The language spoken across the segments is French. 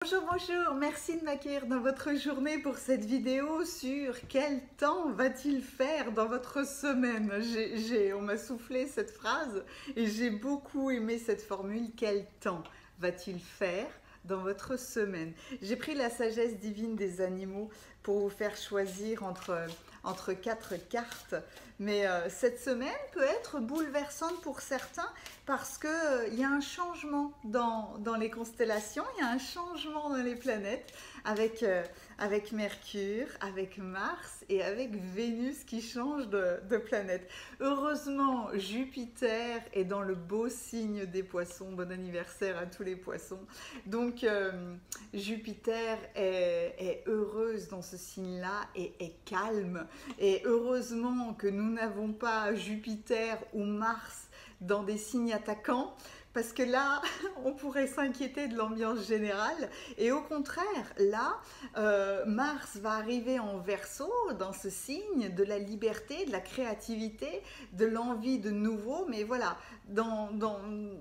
Bonjour, bonjour, merci de m'accueillir dans votre journée pour cette vidéo sur quel temps va-t-il faire dans votre semaine. On m'a soufflé cette phrase et j'ai beaucoup aimé cette formule, quel temps va-t-il faire dans votre semaine. J'ai pris la sagesse divine des animaux pour vous faire choisir entre 4 cartes, mais cette semaine peut être bouleversante pour certains parce qu'il y a un changement dans les constellations, il y a un changement dans les planètes avec Mercure, avec Mars et avec Vénus qui change de planète. Heureusement, Jupiter est dans le beau signe des poissons. Bon anniversaire à tous les poissons. Donc, Jupiter est heureuse dans ce signe-là et est calme. Et heureusement que nous n'avons pas Jupiter ou Mars dans des signes attaquants, parce que là, on pourrait s'inquiéter de l'ambiance générale. Et au contraire, là, Mars va arriver en Verseau, dans ce signe de la liberté, de la créativité, de l'envie de nouveau. Mais voilà,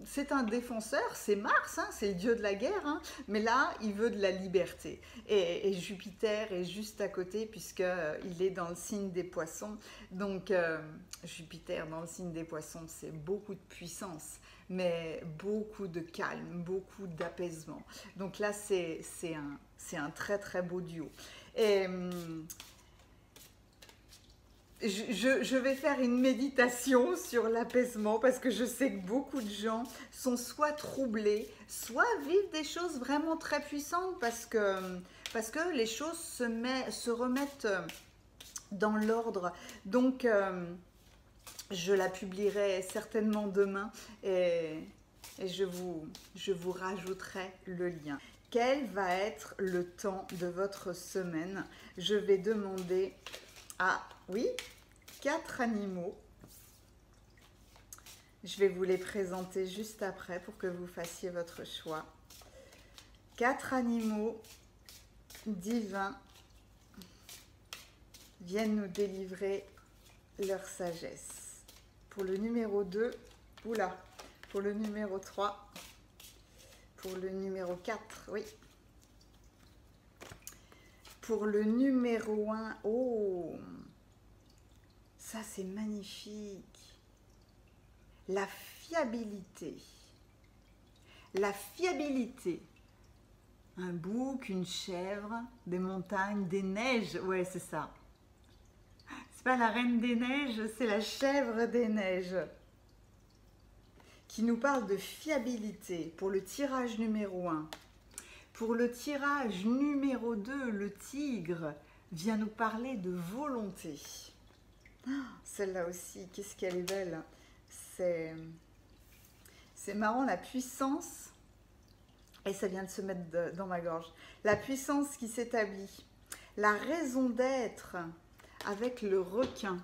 c'est un défenseur, c'est Mars, hein, c'est le dieu de la guerre, hein, mais là, il veut de la liberté. Et Jupiter est juste à côté, puisqu'il est dans le signe des poissons. Donc, Jupiter dans le signe des poissons, c'est beaucoup de puissance, mais beaucoup de calme, beaucoup d'apaisement. Donc là, c'est un très très beau duo. Et je vais faire une méditation sur l'apaisement parce que je sais que beaucoup de gens sont soit troublés, soit vivent des choses vraiment très puissantes parce que les choses se remettent dans l'ordre. Donc, je la publierai certainement demain et je vous rajouterai le lien. Quel va être le temps de votre semaine? Je vais demander à, oui, 4 animaux. Je vais vous les présenter juste après pour que vous fassiez votre choix. 4 animaux divins viennent nous délivrer leur sagesse. Pour le numéro 2, oula, pour le numéro 3, pour le numéro 4, oui. Pour le numéro 1, oh, ça c'est magnifique. La fiabilité. La fiabilité. Un bouc, une chèvre, des montagnes, des neiges, ouais c'est ça. C'est pas la reine des neiges, c'est la chèvre des neiges qui nous parle de fiabilité pour le tirage numéro 1. Pour le tirage numéro 2, le tigre vient nous parler de volonté. Celle-là aussi, qu'est-ce qu'elle est belle. C'est marrant, la puissance, et ça vient de se mettre dans ma gorge, la puissance qui s'établit, la raison d'être avec le requin.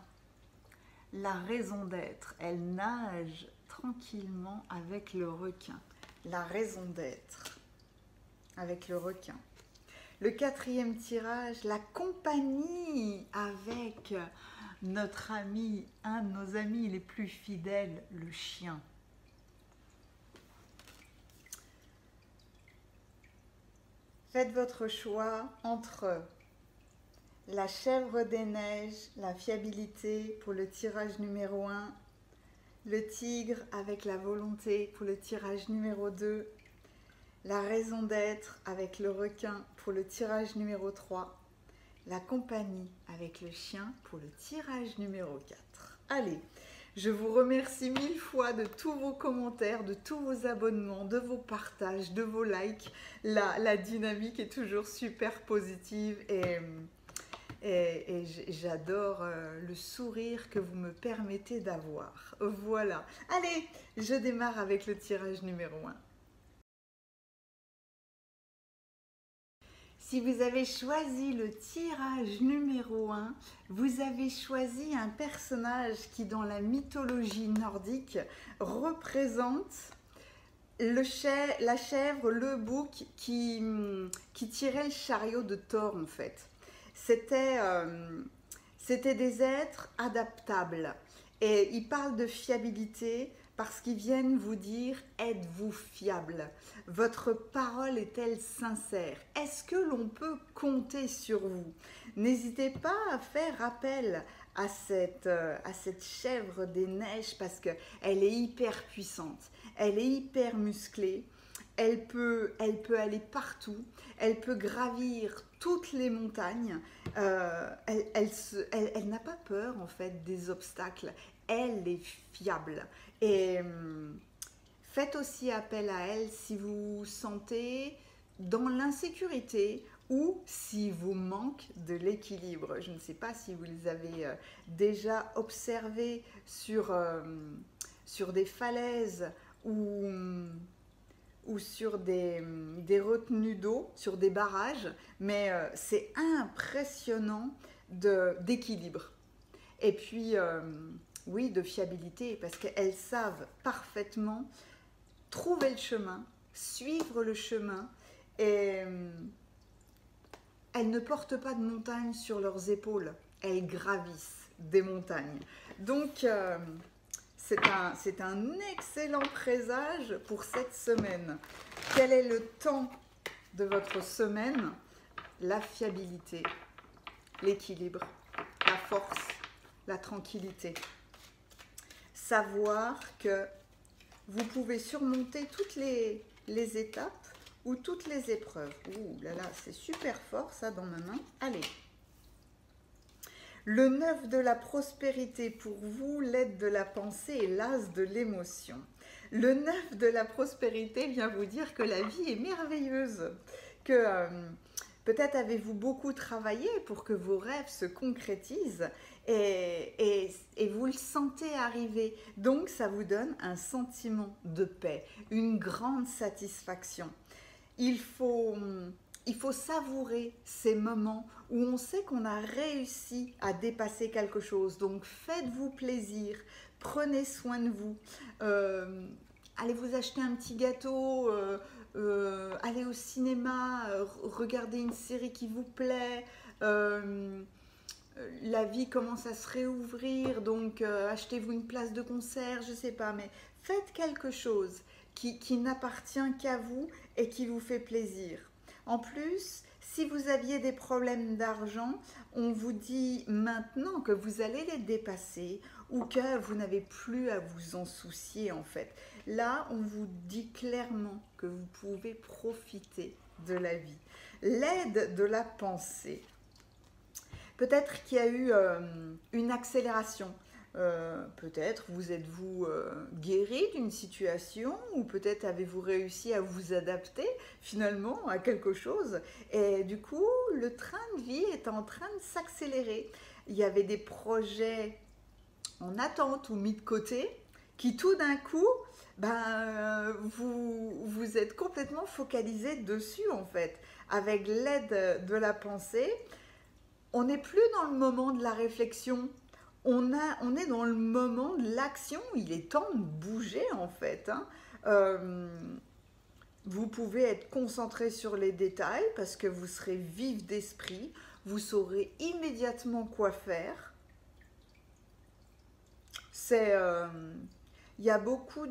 La raison d'être, elle nage tranquillement avec le requin. La raison d'être avec le requin. Le 4e tirage, la compagnie avec notre ami, un de nos amis les plus fidèles, le chien. Faites votre choix entre la chèvre des neiges, la fiabilité pour le tirage numéro 1, le tigre avec la volonté pour le tirage numéro 2, la raison d'être avec le requin pour le tirage numéro 3, la compagnie avec le chien pour le tirage numéro 4. Allez, je vous remercie 1000 fois de tous vos commentaires, de tous vos abonnements, de vos partages, de vos likes. La dynamique est toujours super positive et j'adore le sourire que vous me permettez d'avoir. Voilà. Allez, je démarre avec le tirage numéro 1. Si vous avez choisi le tirage numéro 1, vous avez choisi un personnage qui, dans la mythologie nordique, représente la chèvre, le bouc qui tirait le chariot de Thor, en fait. C'était des êtres adaptables. Et il parle de fiabilité parce qu'ils viennent vous dire, êtes-vous fiable? Votre parole est-elle sincère? Est-ce que l'on peut compter sur vous? N'hésitez pas à faire appel à cette chèvre des neiges parce qu'elle est hyper puissante, elle est hyper musclée, elle peut aller partout, elle peut gravir toutes les montagnes, elle n'a pas peur en fait des obstacles, elle est fiable. Et faites aussi appel à elle si vous vous sentez dans l'insécurité ou si vous manque de l'équilibre. Je ne sais pas si vous les avez déjà observés sur des falaises ou sur des retenues d'eau, sur des barrages, mais c'est impressionnant d'équilibre. Et puis, oui, de fiabilité, parce qu'elles savent parfaitement trouver le chemin, suivre le chemin, et elles ne portent pas de montagnes sur leurs épaules, elles gravissent des montagnes. Donc, c'est un excellent présage pour cette semaine. Quel est le temps de votre semaine? La fiabilité, l'équilibre, la force, la tranquillité. Savoir que vous pouvez surmonter toutes les étapes ou toutes les épreuves. Ouh là là, c'est super fort ça dans ma main. Allez. Le 9 de la prospérité pour vous, l'aide de la pensée et l'as de l'émotion. Le 9 de la prospérité vient vous dire que la vie est merveilleuse, que peut-être avez-vous beaucoup travaillé pour que vos rêves se concrétisent et vous le sentez arriver. Donc ça vous donne un sentiment de paix, une grande satisfaction. Il faut savourer ces moments où on sait qu'on a réussi à dépasser quelque chose. Donc faites-vous plaisir, prenez soin de vous, allez vous acheter un petit gâteau, allez au cinéma, regardez une série qui vous plaît, la vie commence à se réouvrir, donc achetez-vous une place de concert, je ne sais pas, mais faites quelque chose qui n'appartient qu'à vous et qui vous fait plaisir. En plus, si vous aviez des problèmes d'argent, on vous dit maintenant que vous allez les dépasser ou que vous n'avez plus à vous en soucier en fait. Là, on vous dit clairement que vous pouvez profiter de la vie. L'aide de la pensée. Peut-être qu'il y a eu une accélération. Peut-être vous êtes-vous guéri d'une situation ou peut-être avez-vous réussi à vous adapter finalement à quelque chose et du coup le train de vie est en train de s'accélérer. Il y avait des projets en attente ou mis de côté qui tout d'un coup vous êtes complètement focalisé dessus en fait. Avec l'aide de la pensée, on n'est plus dans le moment de la réflexion. On est dans le moment de l'action, il est temps de bouger en fait. Vous pouvez être concentré sur les détails parce que vous serez vif d'esprit, vous saurez immédiatement quoi faire. Il y a beaucoup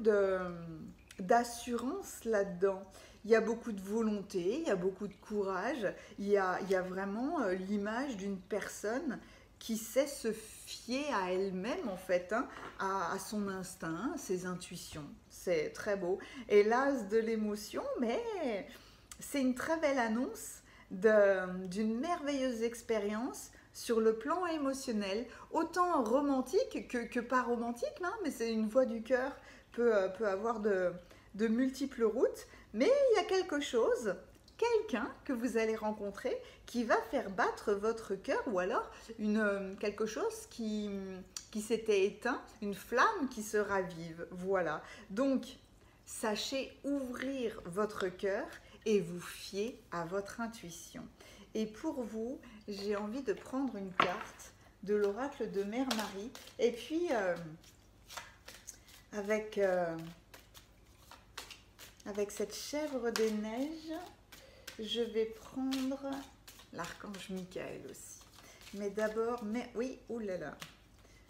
d'assurance là-dedans. Il y a beaucoup de volonté, il y a beaucoup de courage, il y a vraiment l'image d'une personne qui sait se fier à elle-même en fait, à son instinct, à ses intuitions. C'est très beau. Et l'as de l'émotion, mais c'est une très belle annonce d'une merveilleuse expérience sur le plan émotionnel, autant romantique que pas romantique, mais c'est une voix du cœur peut avoir de multiples routes, mais il y a quelque chose, quelqu'un que vous allez rencontrer qui va faire battre votre cœur ou alors quelque chose qui s'était éteint, une flamme qui se ravive. Voilà. Donc, sachez ouvrir votre cœur et vous fier à votre intuition. Et pour vous, j'ai envie de prendre une carte de l'oracle de Mère Marie et puis avec cette chèvre des neiges, je vais prendre l'archange Michael aussi. Mais d'abord, oui, oulala,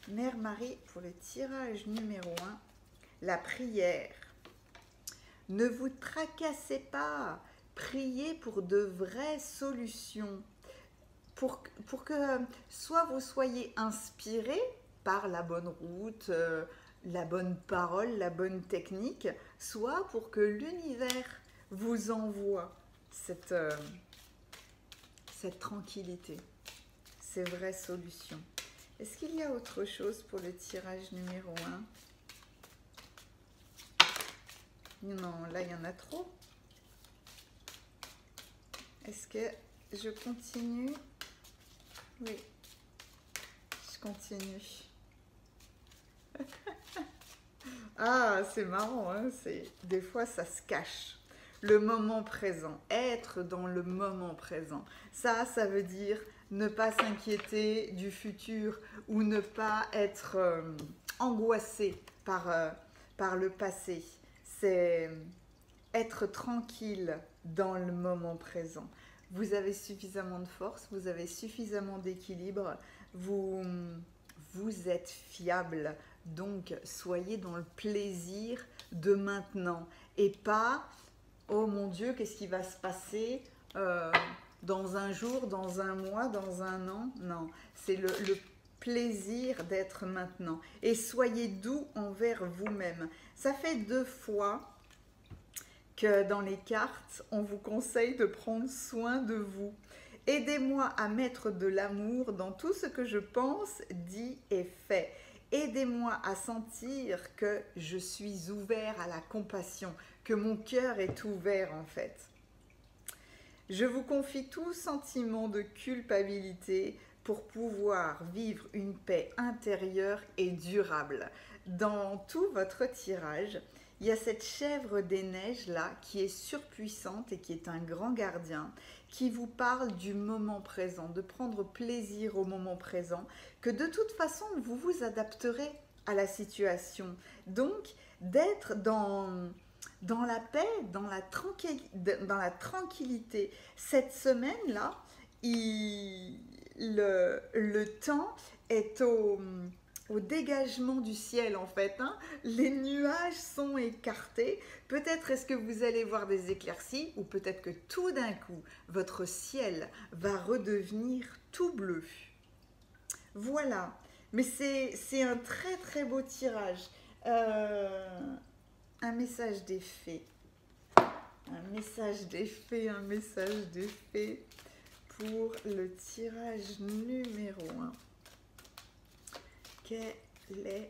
Mère Marie pour le tirage numéro 1, la prière. Ne vous tracassez pas, priez pour de vraies solutions, pour que soit vous soyez inspiré par la bonne route, la bonne parole, la bonne technique, soit pour que l'univers vous envoie cette tranquillité, ces vraies solutions. Est-ce qu'il y a autre chose pour le tirage numéro 1? Non, là, il y en a trop. Est-ce que je continue? Oui, je continue. Ah, c'est marrant, hein, des fois, ça se cache. Le moment présent, être dans le moment présent. Ça veut dire ne pas s'inquiéter du futur ou ne pas être angoissé par le passé. C'est être tranquille dans le moment présent. Vous avez suffisamment de force, vous avez suffisamment d'équilibre, vous êtes fiable. Donc, soyez dans le plaisir de maintenant et pas « Oh mon Dieu, qu'est-ce qui va se passer dans un jour, dans un mois, dans un an ?» Non, c'est le plaisir d'être maintenant. Et soyez doux envers vous-même. Ça fait 2 fois que dans les cartes, on vous conseille de prendre soin de vous. Aidez-moi à mettre de l'amour dans tout ce que je pense, dis et fais. Aidez-moi à sentir que je suis ouvert à la compassion, que mon cœur est ouvert en fait. Je vous confie tout sentiment de culpabilité pour pouvoir vivre une paix intérieure et durable. Dans tout votre tirage, il y a cette chèvre des neiges là qui est surpuissante et qui est un grand gardien qui vous parle du moment présent, de prendre plaisir au moment présent, que de toute façon vous vous adapterez à la situation. Donc d'être dans la paix, dans la tranquillité. Cette semaine-là, le temps est au dégagement du ciel en fait, hein. Les nuages sont écartés, peut-être est-ce que vous allez voir des éclaircies ou peut-être que tout d'un coup votre ciel va redevenir tout bleu. Voilà, mais c'est un très très beau tirage. Un message des fées, un message des fées pour le tirage numéro 1. Quel est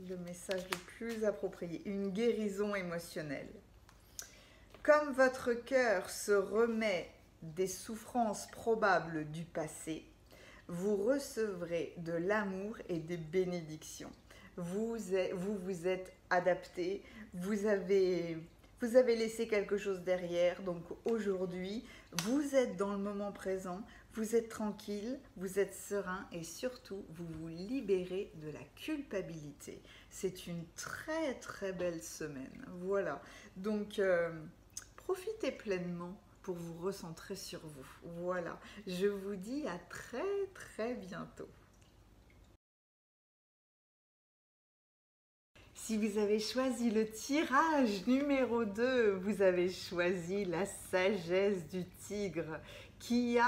le message le plus approprié? Une guérison émotionnelle. Comme votre cœur se remet des souffrances probables du passé, vous recevrez de l'amour et des bénédictions. Vous vous êtes adapté, vous avez laissé quelque chose derrière, donc aujourd'hui, vous êtes dans le moment présent, vous êtes tranquille, vous êtes serein et surtout, vous vous libérez de la culpabilité. C'est une très très belle semaine, voilà. Donc, profitez pleinement pour vous recentrer sur vous. Voilà, je vous dis à très très bientôt. Si vous avez choisi le tirage numéro 2, vous avez choisi la sagesse du tigre qui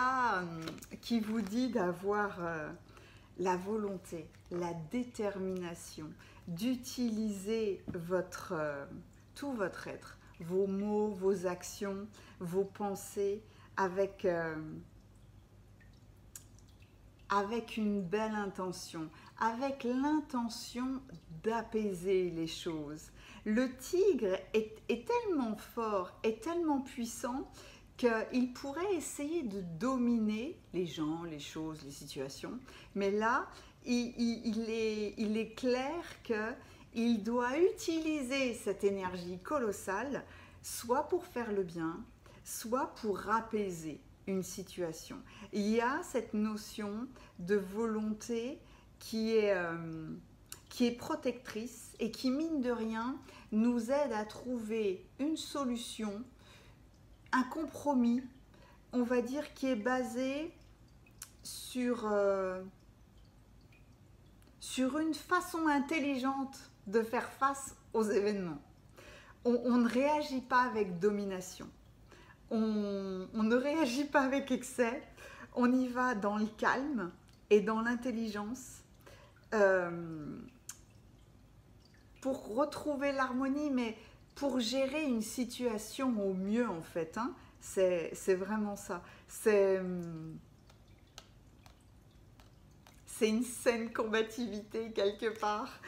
vous dit d'avoir la volonté, la détermination, d'utiliser tout votre être, vos mots, vos actions, vos pensées avec une belle intention, avec l'intention d'apaiser les choses. Le tigre est tellement fort, est tellement puissant qu'il pourrait essayer de dominer les gens, les choses, les situations. Mais là, il est clair qu'il doit utiliser cette énergie colossale, soit pour faire le bien, soit pour apaiser une situation. Il y a cette notion de volonté qui est protectrice et qui, mine de rien, nous aide à trouver une solution, un compromis, on va dire, qui est basé sur une façon intelligente de faire face aux événements. On ne réagit pas avec domination. On ne réagit pas avec excès. On y va dans le calme et dans l'intelligence pour retrouver l'harmonie, mais pour gérer une situation au mieux en fait. Hein. C'est vraiment ça. C'est une saine combativité quelque part.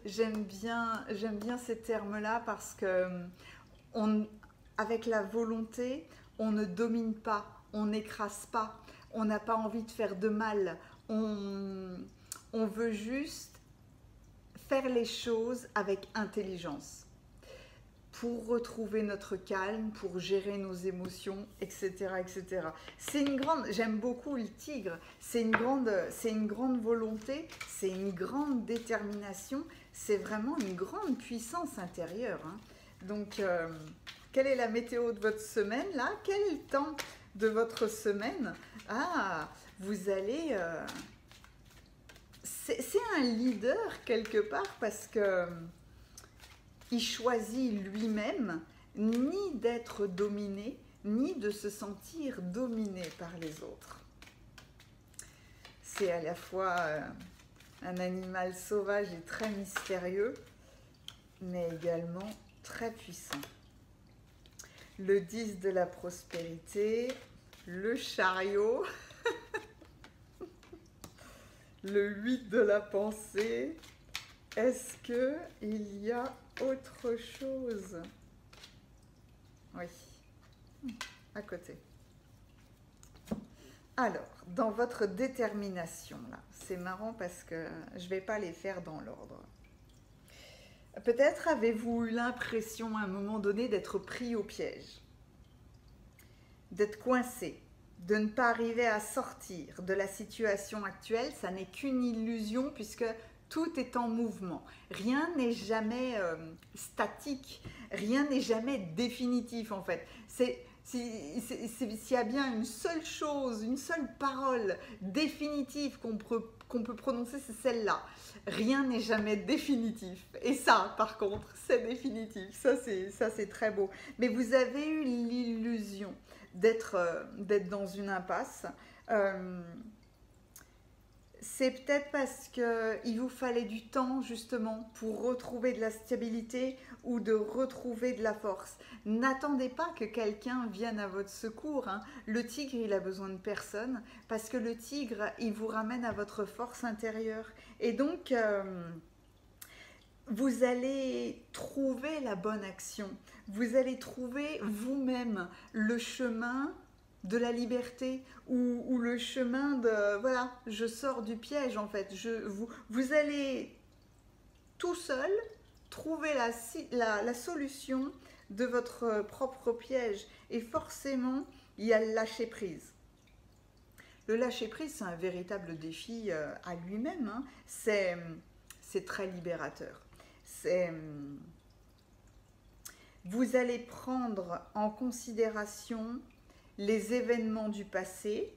J'aime bien ces termes-là parce que avec la volonté, on ne domine pas, on n'écrase pas, on n'a pas envie de faire de mal. On veut juste faire les choses avec intelligence pour retrouver notre calme, pour gérer nos émotions, etc. etc. J'aime beaucoup le tigre, c'est une grande volonté, c'est une grande détermination, c'est vraiment une grande puissance intérieure. Hein. Donc, quelle est la météo de votre semaine là? Quel est le temps de votre semaine? Ah, vous allez... c'est un leader quelque part parce que il choisit lui-même ni d'être dominé, ni de se sentir dominé par les autres. C'est à la fois un animal sauvage et très mystérieux, mais également très puissant. Le 10 de la prospérité, le chariot, le 8 de la pensée. Est-ce qu'il y a autre chose? Oui, à côté. Alors, dans votre détermination, là, c'est marrant parce que je ne vais pas les faire dans l'ordre. Peut-être avez-vous eu l'impression à un moment donné d'être pris au piège, d'être coincé, de ne pas arriver à sortir de la situation actuelle. Ça n'est qu'une illusion puisque tout est en mouvement. Rien n'est jamais statique, rien n'est jamais définitif en fait. S'il y a bien une seule chose, une seule parole définitive qu'on peut prononcer, c'est celle-là. Rien n'est jamais définitif. Et ça, par contre, c'est définitif. Ça, c'est très beau. Mais vous avez eu l'illusion d'être dans une impasse. C'est peut-être parce qu'il vous fallait du temps justement pour retrouver de la stabilité ou de retrouver de la force. N'attendez pas que quelqu'un vienne à votre secours. Hein. Le tigre, il a besoin de personne parce que le tigre, il vous ramène à votre force intérieure. Et donc, vous allez trouver la bonne action. Vous allez trouver vous-même le chemin de la liberté ou le chemin de voilà, je sors du piège en fait. Vous allez tout seul trouver la solution de votre propre piège et forcément il y a le lâcher prise. Le lâcher prise, c'est un véritable défi à lui-même. Hein. C'est très libérateur. Vous allez prendre en considération les événements du passé.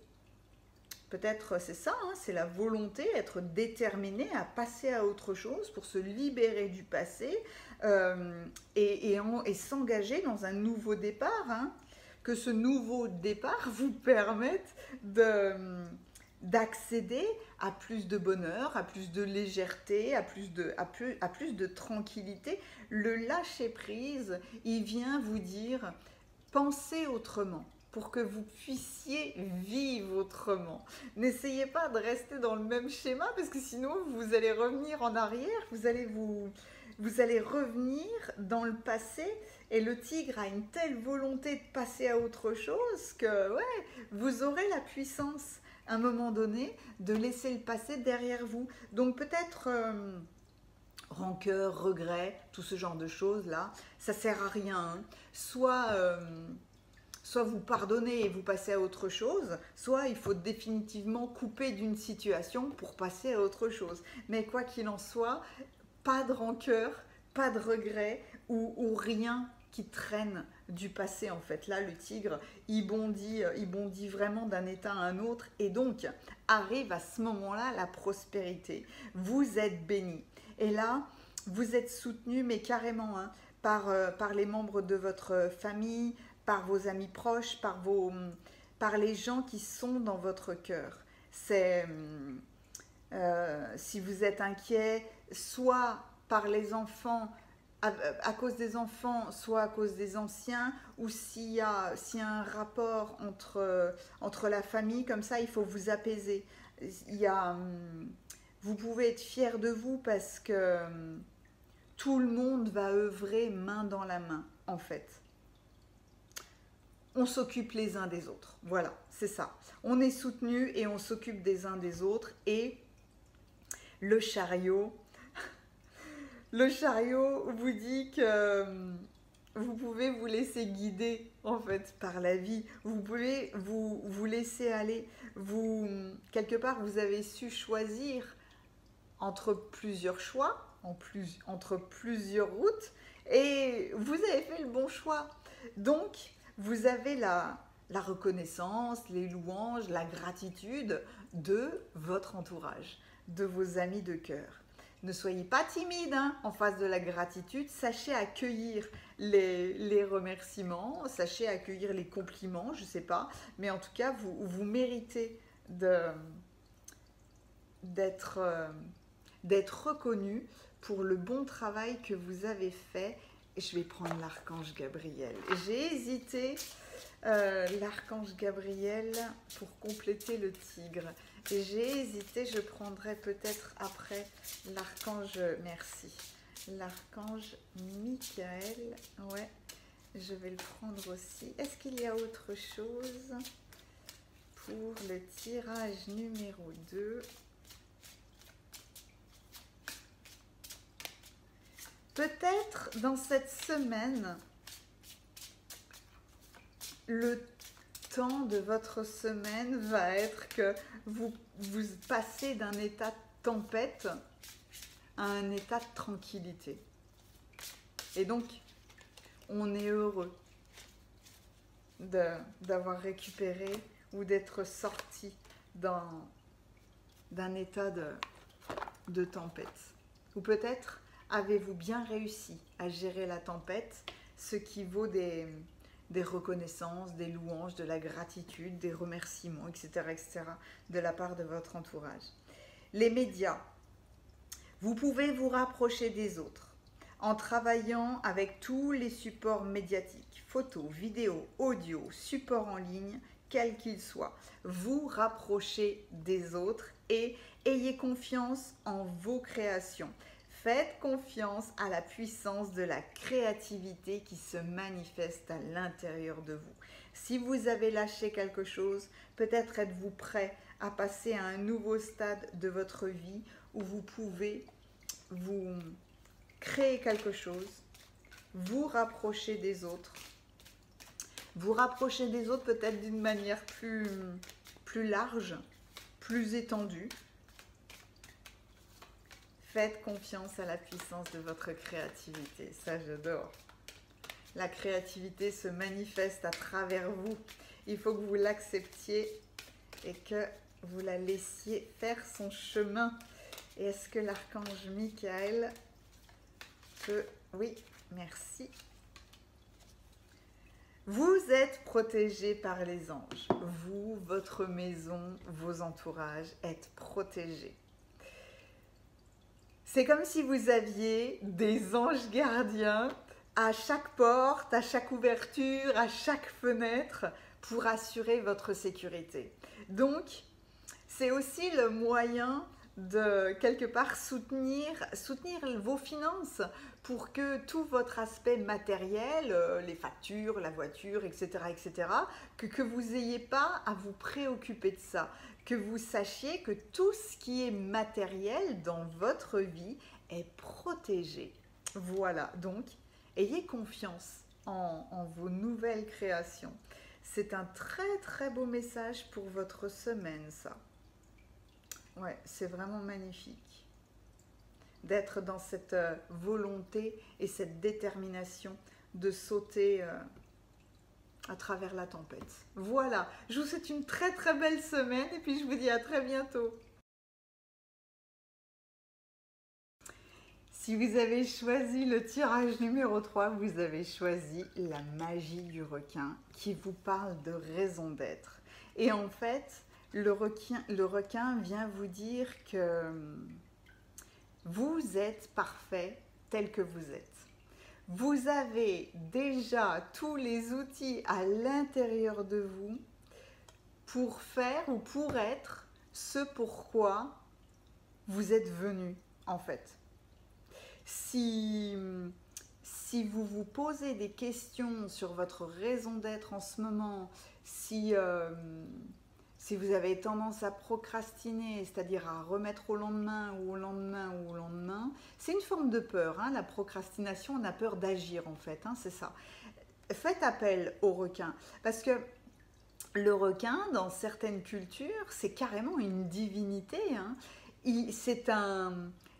Peut-être c'est ça, hein, c'est la volonté, être déterminé à passer à autre chose pour se libérer du passé et s'engager dans un nouveau départ. Hein, que ce nouveau départ vous permette d'accéder à plus de bonheur, à plus de légèreté, à plus de tranquillité. Le lâcher-prise, il vient vous dire « pensez autrement ». Pour que vous puissiez vivre autrement. N'essayez pas de rester dans le même schéma parce que sinon vous allez revenir en arrière, vous allez revenir dans le passé et le tigre a une telle volonté de passer à autre chose que ouais, vous aurez la puissance à un moment donné de laisser le passé derrière vous. Donc peut-être rancœur, regret, tout ce genre de choses là, ça sert à rien. Hein. Soit vous pardonnez et vous passez à autre chose, soit il faut définitivement couper d'une situation pour passer à autre chose. Mais quoi qu'il en soit, pas de rancœur, pas de regret ou rien qui traîne du passé en fait. Là, le tigre, il bondit vraiment d'un état à un autre et donc arrive à ce moment-là la prospérité. Vous êtes béni. Et là, vous êtes soutenu, mais carrément, hein, par les membres de votre famille, par vos amis proches, par les gens qui sont dans votre cœur. C'est si vous êtes inquiet, soit par les enfants, à cause des enfants, soit à cause des anciens, ou s'il y a un rapport entre la famille, comme ça, il faut vous apaiser. Vous pouvez être fier de vous parce que tout le monde va œuvrer main dans la main, en fait. On s'occupe les uns des autres. Voilà, c'est ça. On est soutenu et on s'occupe des uns des autres. Et le chariot vous dit que vous pouvez vous laisser guider en fait par la vie. Vous pouvez vous laisser aller. Quelque part, vous avez su choisir entre plusieurs choix, entre plusieurs routes, et vous avez fait le bon choix. Donc, vous avez la reconnaissance, les louanges, la gratitude de votre entourage, de vos amis de cœur. Ne soyez pas timide hein, en face de la gratitude, sachez accueillir les remerciements, sachez accueillir les compliments, je ne sais pas, mais en tout cas, vous méritez d'être reconnu pour le bon travail que vous avez fait. Je vais prendre l'archange Gabriel. J'ai hésité, l'archange Gabriel pour compléter le tigre. Et j'ai hésité, je prendrai peut-être après l'archange, merci, l'archange Michael. Ouais, je vais le prendre aussi. Est-ce qu'il y a autre chose pour le tirage numéro 2? Peut-être dans cette semaine, le temps de votre semaine va être que vous passez d'un état de tempête à un état de tranquillité. Et donc, on est heureux d'avoir récupéré ou d'être sorti d'un état de tempête. Ou peut-être avez-vous bien réussi à gérer la tempête, ce qui vaut des reconnaissances, des louanges, de la gratitude, des remerciements, etc., etc., de la part de votre entourage. Les médias, vous pouvez vous rapprocher des autres en travaillant avec tous les supports médiatiques, photos, vidéos, audio, supports en ligne, quels qu'ils soient. Vous rapprochez des autres et ayez confiance en vos créations. Faites confiance à la puissance de la créativité qui se manifeste à l'intérieur de vous. Si vous avez lâché quelque chose, peut-être êtes-vous prêt à passer à un nouveau stade de votre vie où vous pouvez vous créer quelque chose, vous rapprocher des autres. Vous rapprocher des autres peut-être d'une manière plus large, plus étendue. Faites confiance à la puissance de votre créativité, ça j'adore. La créativité se manifeste à travers vous. Il faut que vous l'acceptiez et que vous la laissiez faire son chemin. Et est-ce que l'archange Michael peut... Oui, merci. Vous êtes protégé par les anges. Vous, votre maison, vos entourages êtes protégés. C'est comme si vous aviez des anges gardiens à chaque porte, à chaque ouverture, à chaque fenêtre pour assurer votre sécurité. Donc, c'est aussi le moyen de, quelque part, soutenir vos finances pour que tout votre aspect matériel, les factures, la voiture, etc., etc., que vous n'ayez pas à vous préoccuper de ça. Que vous sachiez que tout ce qui est matériel dans votre vie est protégé. Voilà, donc ayez confiance en vos nouvelles créations. C'est un très très beau message pour votre semaine, ça. Ouais, c'est vraiment magnifique d'être dans cette volonté et cette détermination de sauter à travers la tempête. Voilà, je vous souhaite une très très belle semaine et puis je vous dis à très bientôt. Si vous avez choisi le tirage numéro 3, vous avez choisi la magie du requin qui vous parle de raison d'être. Et en fait, le requin vient vous dire que vous êtes parfait tel que vous êtes. Vous avez déjà tous les outils à l'intérieur de vous pour faire ou pour être ce pourquoi vous êtes venu en fait. Si vous vous posez des questions sur votre raison d'être en ce moment, si vous avez tendance à procrastiner, c'est-à-dire à remettre au lendemain ou au lendemain ou au lendemain, c'est une forme de peur. Hein, la procrastination, on a peur d'agir en fait, hein, c'est ça. Faites appel au requin parce que le requin, dans certaines cultures, c'est carrément une divinité. Hein.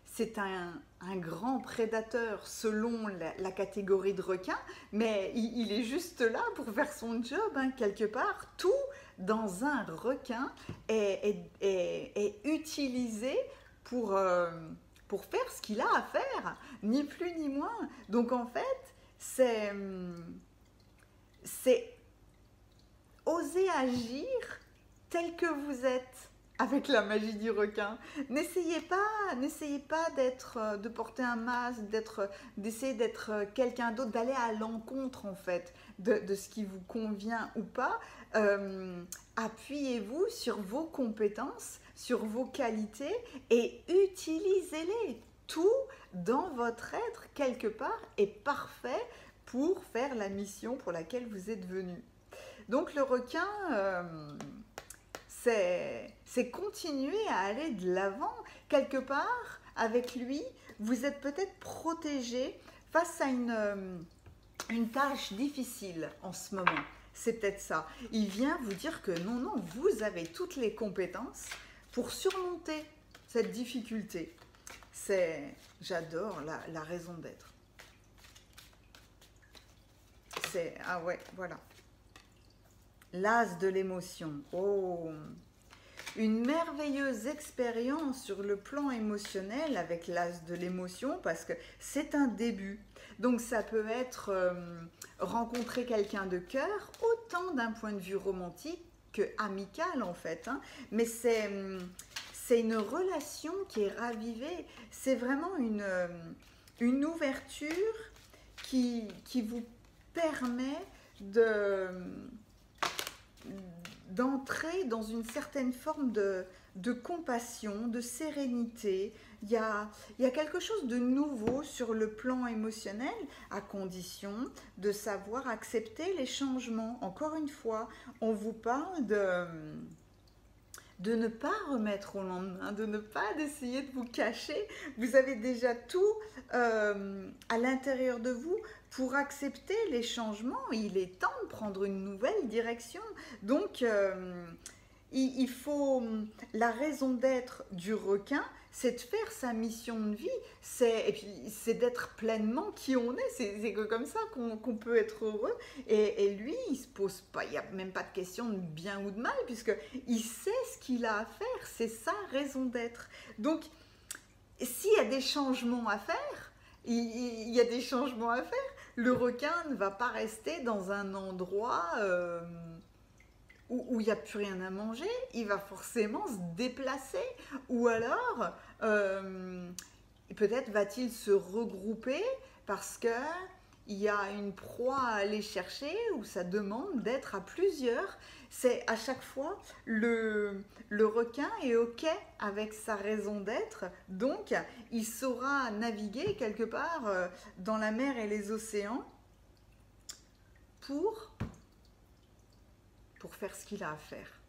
C'est un grand prédateur selon la catégorie de requin, mais il est juste là pour faire son job, hein, quelque part. Tout dans un requin est utilisé pour faire ce qu'il a à faire, ni plus ni moins. Donc en fait, c'est oser agir tel que vous êtes avec la magie du requin. N'essayez pas de porter un masque, d'essayer d'être quelqu'un d'autre, d'aller à l'encontre en fait de ce qui vous convient ou pas. Appuyez-vous sur vos compétences, sur vos qualités et utilisez-les. Tout dans votre être quelque part est parfait pour faire la mission pour laquelle vous êtes venu. Donc le requin, c'est continuer à aller de l'avant. Quelque part, avec lui, vous êtes peut-être protégé face à une tâche difficile en ce moment. C'est peut-être ça. Il vient vous dire que non, vous avez toutes les compétences pour surmonter cette difficulté. J'adore la raison d'être. Ah ouais, voilà. L'as de l'émotion. Oh, une merveilleuse expérience sur le plan émotionnel avec l'as de l'émotion parce que c'est un début. Donc ça peut être rencontrer quelqu'un de cœur, autant d'un point de vue romantique que amical en fait. Hein. Mais c'est une relation qui est ravivée. C'est vraiment une ouverture qui vous permet d'entrer dans une certaine forme de compassion, de sérénité. Il y a quelque chose de nouveau sur le plan émotionnel, à condition de savoir accepter les changements. Encore une fois, on vous parle de ne pas remettre au lendemain, de ne pas essayer de vous cacher. Vous avez déjà tout à l'intérieur de vous pour accepter les changements. Il est temps de prendre une nouvelle direction. Donc, il faut... La raison d'être du requin, c'est de faire sa mission de vie. Et puis, c'est d'être pleinement qui on est. C'est comme ça qu'on peut être heureux. Et lui, il se pose pas... Il n'y a même pas de question de bien ou de mal, puisqu'il sait ce qu'il a à faire. C'est sa raison d'être. Donc, s'il y a des changements à faire, il y a des changements à faire. Le requin ne va pas rester dans un endroit où il n'y a plus rien à manger. Il va forcément se déplacer. Ou alors, peut-être va-t-il se regrouper parce qu'il y a une proie à aller chercher ou ça demande d'être à plusieurs. C'est à chaque fois, le requin est OK avec sa raison d'être, donc il saura naviguer quelque part dans la mer et les océans pour faire ce qu'il a à faire.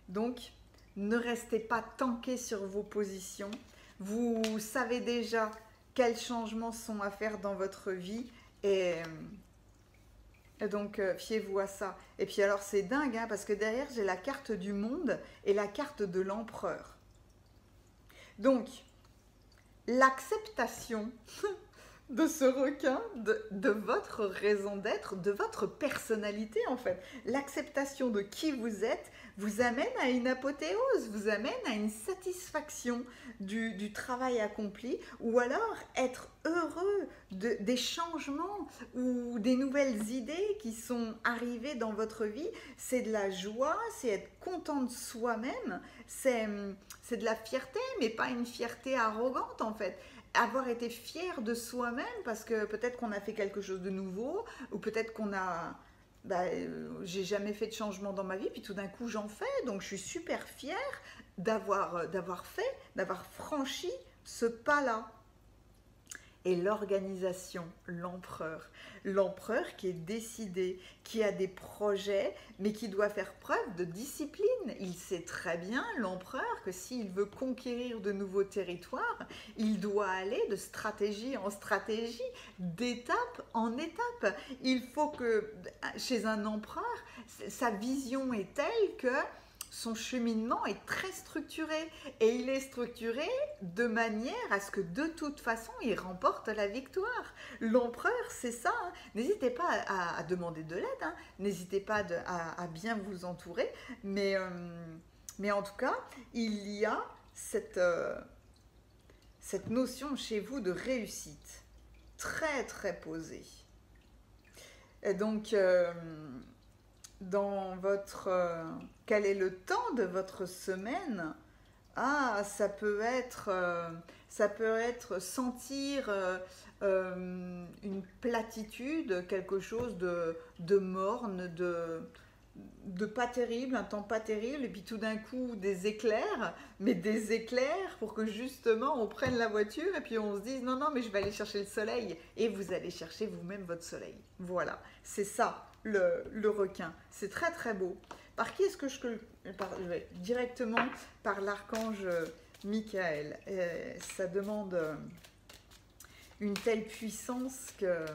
Donc, ne restez pas tanké sur vos positions. Vous savez déjà quels changements sont à faire dans votre vie et donc, fiez-vous à ça. Et puis alors, c'est dingue, hein, parce que derrière, j'ai la carte du monde et la carte de l'empereur. Donc, l'acceptation de ce requin, de votre raison d'être, de votre personnalité en fait. L'acceptation de qui vous êtes vous amène à une apothéose, vous amène à une satisfaction du travail accompli, ou alors être heureux des changements ou des nouvelles idées qui sont arrivées dans votre vie. C'est de la joie, c'est être content de soi-même, c'est de la fierté, mais pas une fierté arrogante en fait. Avoir été fier de soi-même parce que peut-être qu'on a fait quelque chose de nouveau, ou peut-être qu'on a j'ai jamais fait de changement dans ma vie, puis tout d'un coup j'en fais, donc je suis super fière d'avoir franchi ce pas-là. Et l'organisation, l'empereur qui est décidé, qui a des projets, mais qui doit faire preuve de discipline. Il sait très bien, l'empereur, que s'il veut conquérir de nouveaux territoires, il doit aller de stratégie en stratégie, d'étape en étape. Il faut que, chez un empereur, sa vision est telle que son cheminement est très structuré, et il est structuré de manière à ce que de toute façon il remporte la victoire. L'empereur, c'est ça, hein. N'hésitez pas à demander de l'aide, hein. N'hésitez pas à bien vous entourer, mais en tout cas, il y a cette notion chez vous de réussite très très posée. Et donc, dans votre quel est le temps de votre semaine? Ça peut être sentir une platitude, quelque chose de morne, de pas terrible, un temps pas terrible, et puis tout d'un coup des éclairs, mais des éclairs pour que justement on prenne la voiture et puis on se dise non, non, mais je vais aller chercher le soleil, et vous allez chercher vous-même votre soleil. Voilà, c'est ça le requin. C'est très très beau. Par qui est-ce que directement par l'archange Michael. Ça demande une telle puissance que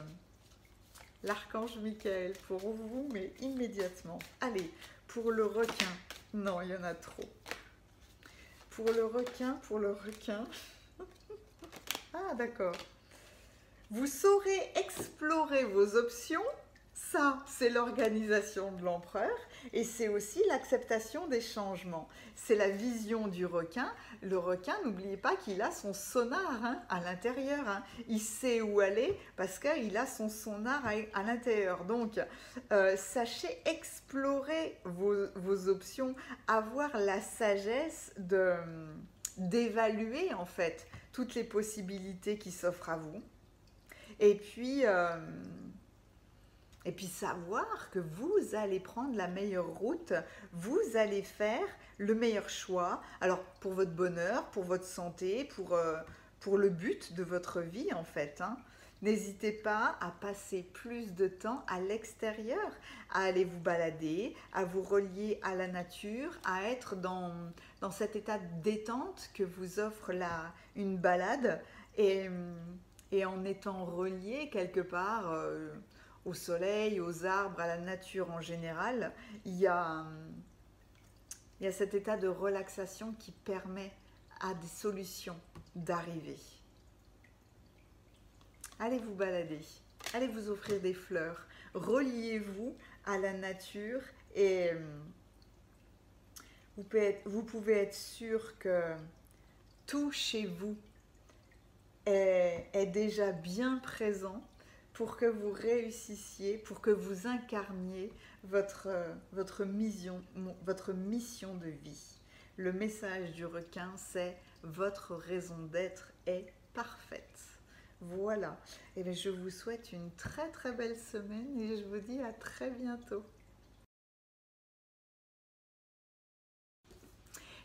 l'archange Michael pour vous, mais immédiatement. Allez, pour le requin. Non, il y en a trop. Pour le requin. Ah, d'accord. Vous saurez explorer vos options. Ça, c'est l'organisation de l'empereur, et c'est aussi l'acceptation des changements. C'est la vision du requin. Le requin, n'oubliez pas qu'il a son sonar, hein, à l'intérieur, hein. Il sait où aller parce qu'il a son sonar à l'intérieur. Donc, sachez explorer vos options, avoir la sagesse d'évaluer en fait toutes les possibilités qui s'offrent à vous. Et puis savoir que vous allez prendre la meilleure route, vous allez faire le meilleur choix, alors pour votre bonheur, pour votre santé, pour le but de votre vie en fait, hein. N'hésitez pas à passer plus de temps à l'extérieur, à aller vous balader, à vous relier à la nature, à être dans cet état de détente que vous offre une balade, et en étant relié quelque part au soleil, aux arbres, à la nature en général, il y a cet état de relaxation qui permet à des solutions d'arriver. Allez vous balader, allez vous offrir des fleurs, reliez-vous à la nature, et vous pouvez être sûr que tout chez vous est déjà bien présent pour que vous réussissiez, pour que vous incarniez votre mission de vie. Le message du requin, c'est votre raison d'être est parfaite. Voilà. Et bien, je vous souhaite une très très belle semaine, et je vous dis à très bientôt.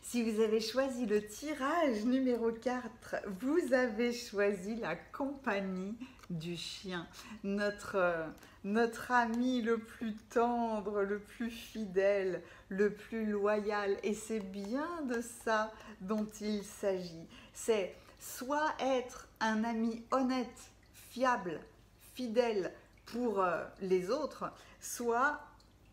Si vous avez choisi le tirage numéro 4, vous avez choisi la compagnie du chien, notre ami le plus tendre, le plus fidèle, le plus loyal. Et c'est bien de ça dont il s'agit. C'est soit être un ami honnête, fiable, fidèle pour les autres, soit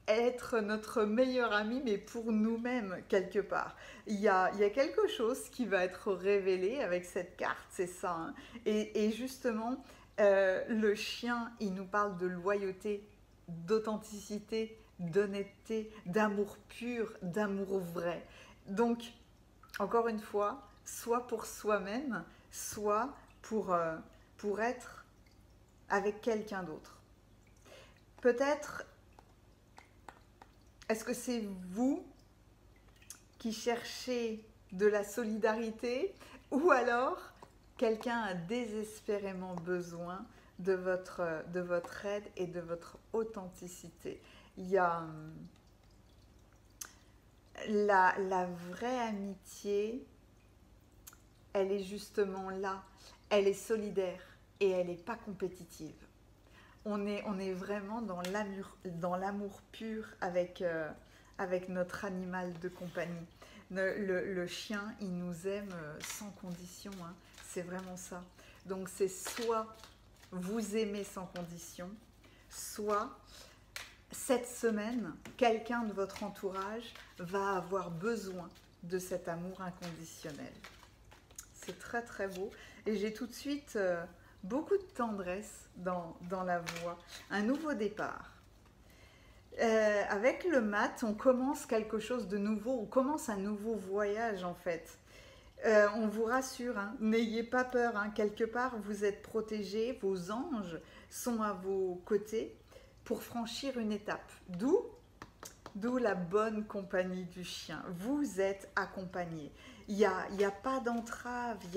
être notre meilleur ami, mais pour nous-mêmes quelque part. Il y a quelque chose qui va être révélé avec cette carte, c'est ça, hein. Et justement, Le chien, il nous parle de loyauté, d'authenticité, d'honnêteté, d'amour pur, d'amour vrai. Donc, encore une fois, soit pour soi-même, soit pour être avec quelqu'un d'autre. Peut-être, est-ce que c'est vous qui cherchez de la solidarité ou alors quelqu'un a désespérément besoin de votre aide et de votre authenticité. Il y a la vraie amitié, elle est justement là, elle est solidaire et elle n'est pas compétitive. On est vraiment dans l'amour pur avec notre animal de compagnie. Le chien, il nous aime sans condition, hein. C'est vraiment ça. Donc c'est soit vous aimez sans condition, soit cette semaine, quelqu'un de votre entourage va avoir besoin de cet amour inconditionnel. C'est très très beau et j'ai tout de suite beaucoup de tendresse dans la voix. Un nouveau départ. Avec le mat, on commence quelque chose de nouveau, on commence un nouveau voyage en fait. On vous rassure, hein, n'ayez pas peur, hein, quelque part vous êtes protégés, vos anges sont à vos côtés pour franchir une étape. D'où la bonne compagnie du chien. Vous êtes accompagnés. Il y a pas d'entrave, il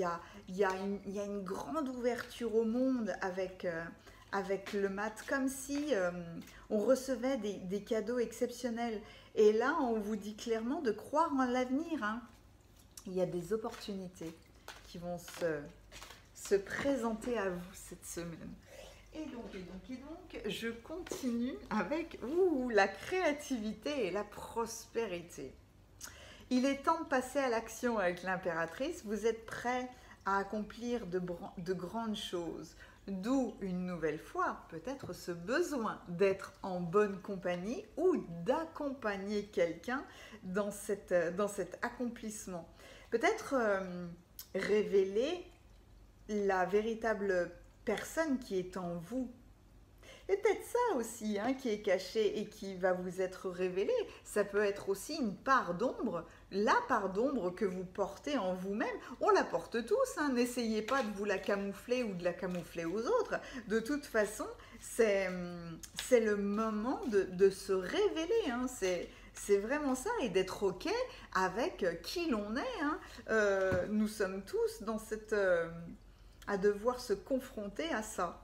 y a une grande ouverture au monde avec le mat, comme si on recevait des cadeaux exceptionnels. Et là, on vous dit clairement de croire en l'avenir, hein. Il y a des opportunités qui vont se présenter à vous cette semaine. Et donc, je continue avec la créativité et la prospérité. Il est temps de passer à l'action avec l'impératrice. Vous êtes prêts à accomplir de grandes choses. D'où, une nouvelle fois, peut-être ce besoin d'être en bonne compagnie ou d'accompagner quelqu'un dans cet accomplissement. Peut-être révéler la véritable personne qui est en vous. Et peut-être ça aussi, hein, qui est caché et qui va vous être révélé. Ça peut être aussi une part d'ombre, la part d'ombre que vous portez en vous-même. On la porte tous, hein. N'essayez pas de vous la camoufler ou de la camoufler aux autres. De toute façon, c'est le moment de se révéler, hein. C'est vraiment ça, et d'être OK avec qui l'on est, hein. Nous sommes tous dans à devoir se confronter à ça.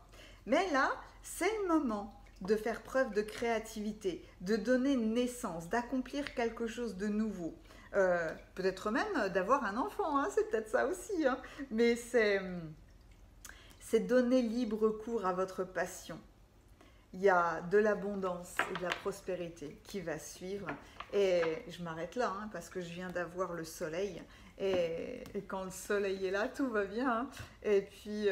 Mais là, c'est le moment de faire preuve de créativité, de donner naissance, d'accomplir quelque chose de nouveau. Peut-être même d'avoir un enfant, hein, c'est peut-être ça aussi, hein. Mais c'est donner libre cours à votre passion. Il y a de l'abondance et de la prospérité qui va suivre. Et je m'arrête là, hein, parce que je viens d'avoir le soleil. Et quand le soleil est là, tout va bien, hein. Et puis,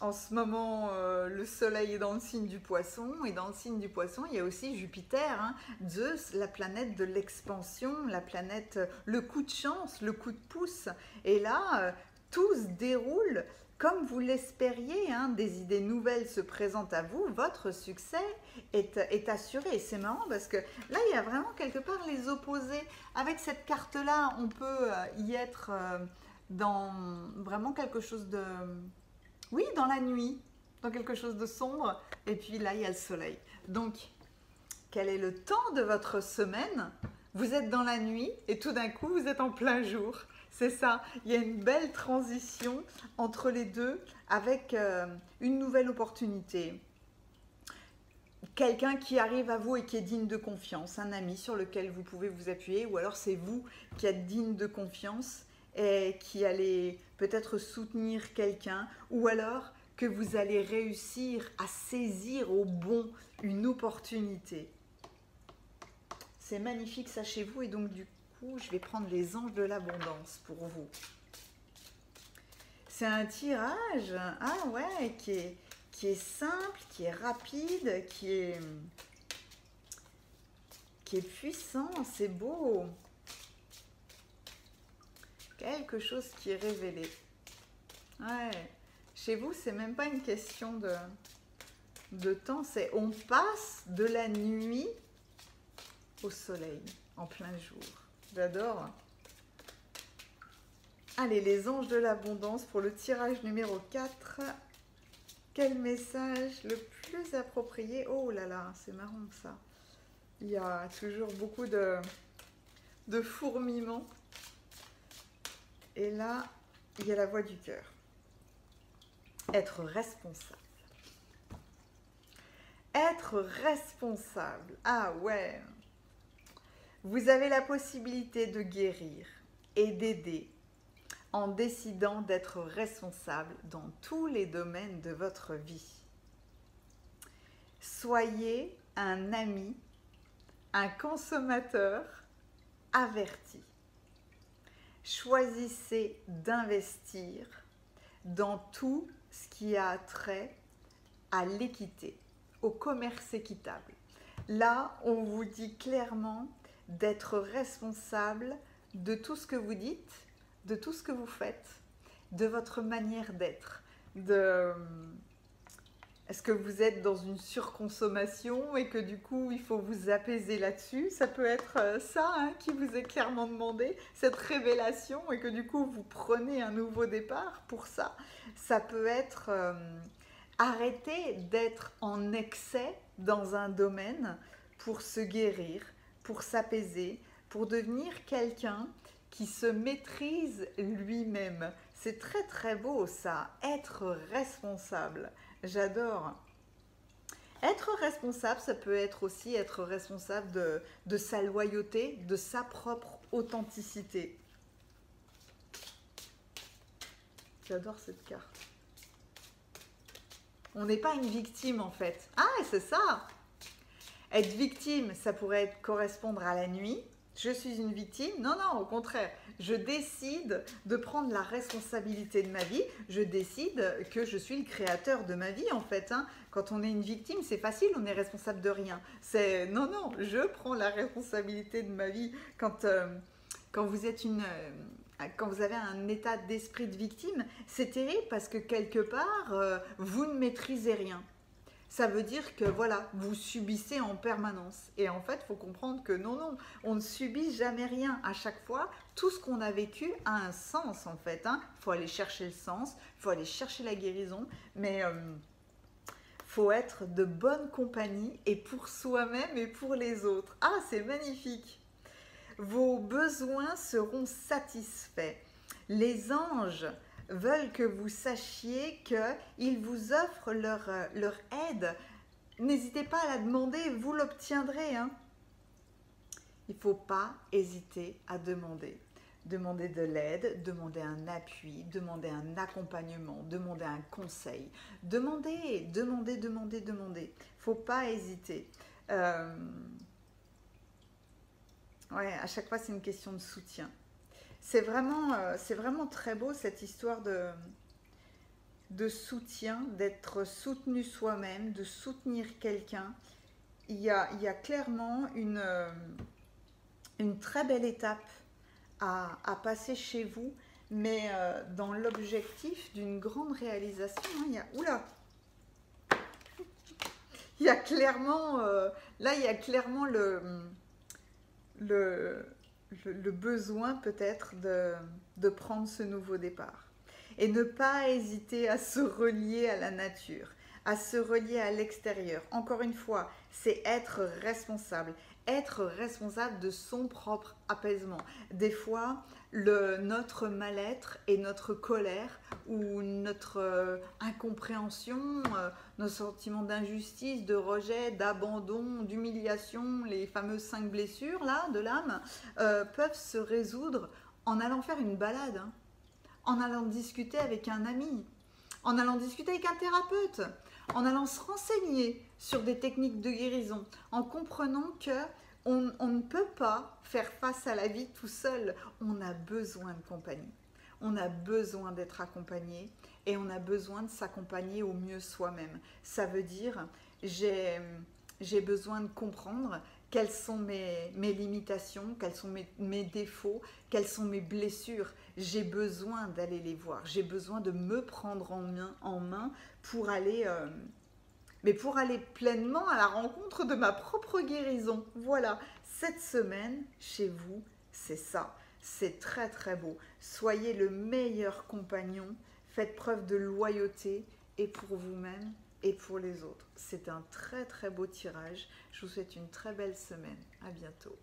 en ce moment, le soleil est dans le signe du poisson. Et dans le signe du poisson, il y a aussi Jupiter, hein, Zeus, la planète de l'expansion, la planète, le coup de chance, le coup de pouce. Et là, tout se déroule comme vous l'espériez, hein, des idées nouvelles se présentent à vous, votre succès est assuré. Et c'est marrant parce que là, il y a vraiment quelque part les opposés. Avec cette carte-là, on peut y être dans vraiment quelque chose de... Oui, dans la nuit, dans quelque chose de sombre. Et puis là, il y a le soleil. Donc, quel est le temps de votre semaine? Vous êtes dans la nuit et tout d'un coup, vous êtes en plein jour. C'est ça, il y a une belle transition entre les deux avec une nouvelle opportunité. Quelqu'un qui arrive à vous et qui est digne de confiance, un ami sur lequel vous pouvez vous appuyer, ou alors c'est vous qui êtes digne de confiance et qui allez peut-être soutenir quelqu'un, ou alors que vous allez réussir à saisir au bon une opportunité. C'est magnifique ça chez vous, et donc du coup, je vais prendre les anges de l'abondance pour vous. C'est un tirage, ah ouais, qui est simple, qui est rapide, qui est puissant, c'est beau. Quelque chose qui est révélé. Ouais, Chez vous, c'est même pas une question de temps, c'est on passe de la nuit au soleil, en plein jour. J'adore. Allez, les anges de l'abondance pour le tirage numéro 4. Quel message le plus approprié? Oh là là, c'est marrant ça. Il y a toujours beaucoup de fourmillement. Et là, il y a la voix du cœur. Être responsable. Être responsable. Ah ouais. Vous avez la possibilité de guérir et d'aider en décidant d'être responsable dans tous les domaines de votre vie. Soyez un ami, un consommateur averti. Choisissez d'investir dans tout ce qui a trait à l'équité, au commerce équitable. Là, on vous dit clairement d'être responsable de tout ce que vous dites, de tout ce que vous faites, de votre manière d'être, est-ce que vous êtes dans une surconsommation et que du coup il faut vous apaiser là-dessus? Ça peut être ça hein, qui vous est clairement demandé, cette révélation, et que du coup vous prenez un nouveau départ pour ça. Ça peut être arrêter d'être en excès dans un domaine pour se guérir, pour s'apaiser, pour devenir quelqu'un qui se maîtrise lui-même. C'est très très beau ça, être responsable. J'adore. Être responsable, ça peut être aussi être responsable de sa loyauté, de sa propre authenticité. J'adore cette carte. On n'est pas une victime en fait. Ah, c'est ça. Être victime, ça pourrait correspondre à la nuit. Je suis une victime. Non, non, au contraire. Je décide de prendre la responsabilité de ma vie. Je décide que je suis le créateur de ma vie, en fait. Hein. Quand on est une victime, c'est facile, on est responsable de rien. C'est non, non, je prends la responsabilité de ma vie. Quand vous êtes quand vous avez un état d'esprit de victime, c'est terrible parce que quelque part, vous ne maîtrisez rien. Ça veut dire que voilà, vous subissez en permanence. Et en fait, il faut comprendre que non, non, on ne subit jamais rien. À chaque fois, tout ce qu'on a vécu a un sens en fait. Hein. Il faut aller chercher le sens, il faut aller chercher la guérison, mais faut être de bonne compagnie et pour soi-même et pour les autres. Ah, c'est magnifique! Vos besoins seront satisfaits. Les anges veulent que vous sachiez qu'ils vous offrent leur aide. N'hésitez pas à la demander, vous l'obtiendrez. Hein. Il ne faut pas hésiter à demander. Demandez de l'aide, demandez un appui, demandez un accompagnement, demandez un conseil. Demandez, demandez, demandez, demandez. Il ne faut pas hésiter. Ouais, à chaque fois, c'est une question de soutien. C'est vraiment très beau cette histoire de soutien, d'être soutenu soi-même, de soutenir quelqu'un. Il y a clairement une très belle étape à passer chez vous, mais dans l'objectif d'une grande réalisation. Hein, oula! Il y a clairement, là, il y a clairement le besoin peut-être de prendre ce nouveau départ. Et ne pas hésiter à se relier à la nature, à se relier à l'extérieur. Encore une fois, c'est être responsable de son propre apaisement. Des fois, notre mal-être et notre colère ou notre incompréhension, nos sentiments d'injustice, de rejet, d'abandon, d'humiliation, les fameuses 5 blessures là, de l'âme, peuvent se résoudre en allant faire une balade, hein, en allant discuter avec un ami, en allant discuter avec un thérapeute, en allant se renseigner sur des techniques de guérison, en comprenant que on ne peut pas faire face à la vie tout seul. On a besoin de compagnie. On a besoin d'être accompagné et on a besoin de s'accompagner au mieux soi-même. Ça veut dire, j'ai besoin de comprendre quelles sont mes limitations, quels sont mes défauts, quelles sont mes blessures. J'ai besoin d'aller les voir, j'ai besoin de me prendre en main pour aller, mais pour aller pleinement à la rencontre de ma propre guérison. Voilà, cette semaine, chez vous, c'est ça. C'est très très beau. Soyez le meilleur compagnon, faites preuve de loyauté et pour vous-même et pour les autres. C'est un très très beau tirage. Je vous souhaite une très belle semaine. À bientôt.